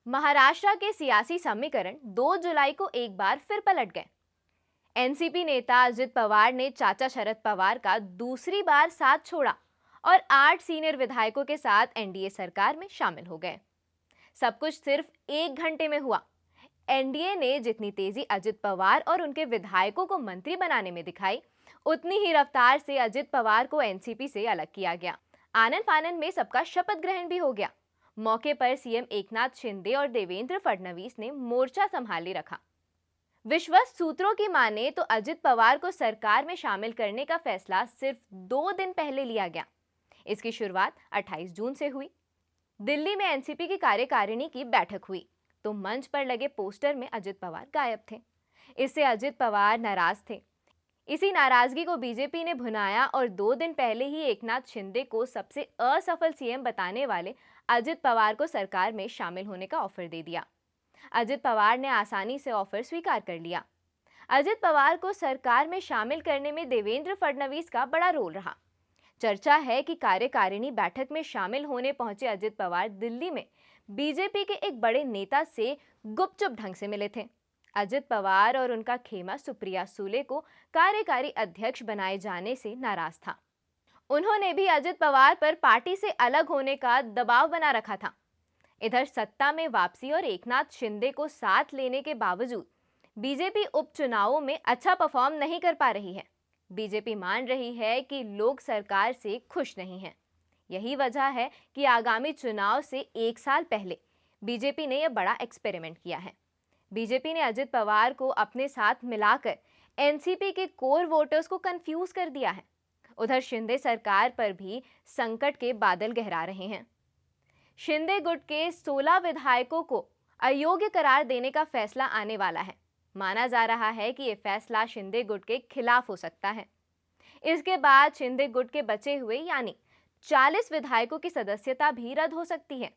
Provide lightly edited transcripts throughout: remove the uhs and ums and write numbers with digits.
महाराष्ट्र के सियासी समीकरण 2 जुलाई को एक बार फिर पलट गए। एनसीपी नेता अजित पवार ने चाचा शरद पवार का दूसरी बार साथ छोड़ा और 8 सीनियर विधायकों के साथ एनडीए सरकार में शामिल हो गए। सब कुछ सिर्फ 1 घंटे में हुआ। एनडीए ने जितनी तेजी अजित पवार और उनके विधायकों को मंत्री बनाने में दिखाई, उतनी ही रफ्तार से अजित पवार को एनसीपी से अलग किया गया। आनन फानन में सबका शपथ ग्रहण भी हो गया। मौके पर सीएम एकनाथ शिंदे और देवेंद्र फडणवीस ने मोर्चा संभाले रखा। विश्वस्त सूत्रों की माने तो अजित पवार को सरकार में शामिल करने का फैसला सिर्फ 2 दिन पहले लिया गया। इसकी शुरुआत 28 जून से हुई। दिल्ली में एनसीपी की कार्यकारिणी की बैठक हुई तो मंच पर लगे पोस्टर में अजित पवार गायब थे। इससे अजित पवार नाराज थे। इसी नाराजगी को बीजेपी ने भुनाया और 2 दिन पहले ही एकनाथ शिंदे को सबसे असफल सीएम बताने वाले अजित पवार को सरकार में शामिल होने का ऑफर दे दिया। अजित पवार ने आसानी से ऑफर स्वीकार कर लिया। अजित पवार को सरकार में शामिल करने में देवेंद्र फडणवीस का बड़ा रोल रहा। चर्चा है कि कार्यकारिणी बैठक में शामिल होने पहुंचे अजित पवार दिल्ली में बीजेपी के एक बड़े नेता से गुपचुप ढंग से मिले थे। अजित पवार और उनका खेमा सुप्रिया सूले को कार्यकारी अध्यक्ष बनाए जाने से नाराज था। उन्होंने भी अजित पवार पर पार्टी से अलग होने का दबाव बना रखा था। इधर सत्ता में वापसी और एकनाथ शिंदे को साथ लेने के बावजूद बीजेपी उपचुनावों में अच्छा परफॉर्म नहीं कर पा रही है। बीजेपी मान रही है कि लोग सरकार से खुश नहीं हैं। यही वजह है कि आगामी चुनाव से 1 साल पहले बीजेपी ने यह बड़ा एक्सपेरिमेंट किया है। बीजेपी ने अजित पवार को अपने साथ मिलाकर एनसीपी के कोर वोटर्स को कंफ्यूज कर दिया है। उधर शिंदे सरकार पर भी संकट के बादल गहरा रहे हैं। शिंदे गुट के 16 विधायकों को अयोग्य करार देने का फैसला आने वाला है। माना जा रहा है कि यह फैसला शिंदे गुट के खिलाफ हो सकता है। इसके बाद शिंदे गुट के बचे हुए यानी 40 विधायकों की सदस्यता भी रद्द हो सकती है।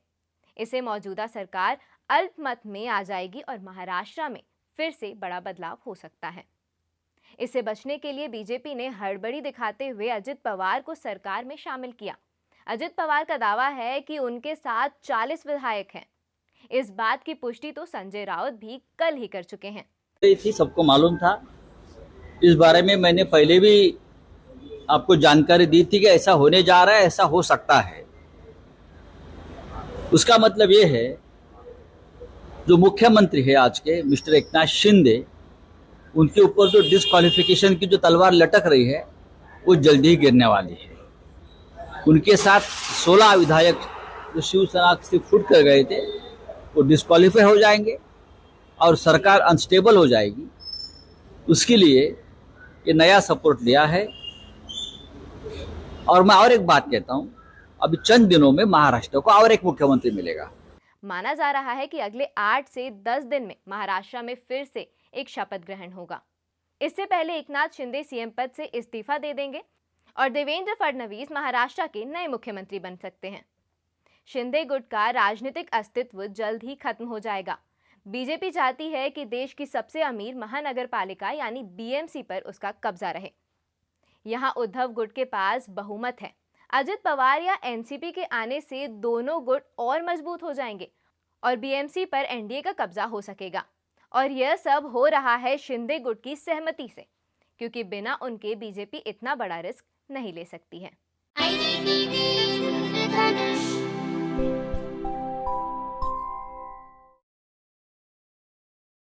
इससे मौजूदा सरकार अल्पमत में आ जाएगी और महाराष्ट्र में फिर से बड़ा बदलाव हो सकता है। इससे बचने के लिए बीजेपी ने हड़बड़ी दिखाते हुए अजित पवार को सरकार में शामिल किया। अजित पवार का दावा है कि उनके साथ 40 विधायक हैं। इस बात की पुष्टि तो संजय राउत भी कल ही कर चुके हैं। सबको मालूम था। इस बारे में मैंने पहले भी आपको जानकारी दी थी कि ऐसा होने जा रहा है, ऐसा हो सकता है। उसका मतलब ये है, जो मुख्यमंत्री है आज के मिस्टर एकनाथ शिंदे, उनके ऊपर जो डिस्क्वालिफिकेशन की जो तलवार लटक रही है वो जल्दी ही गिरने वाली है। उनके साथ 16 विधायक जो शिवसेना से फुट कर गए थे वो डिस्क्वालीफाई हो जाएंगे और सरकार अनस्टेबल हो जाएगी। उसके लिए ये नया सपोर्ट लिया है। और मैं और एक बात कहता हूं, अभी चंद दिनों में महाराष्ट्र को और एक मुख्यमंत्री मिलेगा। माना जा रहा है कि अगले 8 से 10 दिन में महाराष्ट्र में फिर से एक शपथ ग्रहण होगा। इससे पहले एकनाथ शिंदे सीएम पद से इस्तीफा दे देंगे और देवेंद्र फडणवीस महाराष्ट्र के नए मुख्यमंत्री बन सकते हैं। शिंदे गुट का राजनीतिक अस्तित्व जल्द ही खत्म हो जाएगा। बीजेपी चाहती है कि देश की सबसे अमीर महानगर पालिका यानी बीएमसी पर उसका कब्जा रहे। यहां उद्धव गुट के पास बहुमत है। अजित पवार या एनसीपी के आने से दोनों गुट और मजबूत हो जाएंगे और बीएमसी पर एनडीए का कब्जा हो सकेगा। और यह सब हो रहा है शिंदे गुट की सहमति से, क्योंकि बिना उनके बीजेपी इतना बड़ा रिस्क नहीं ले सकती है।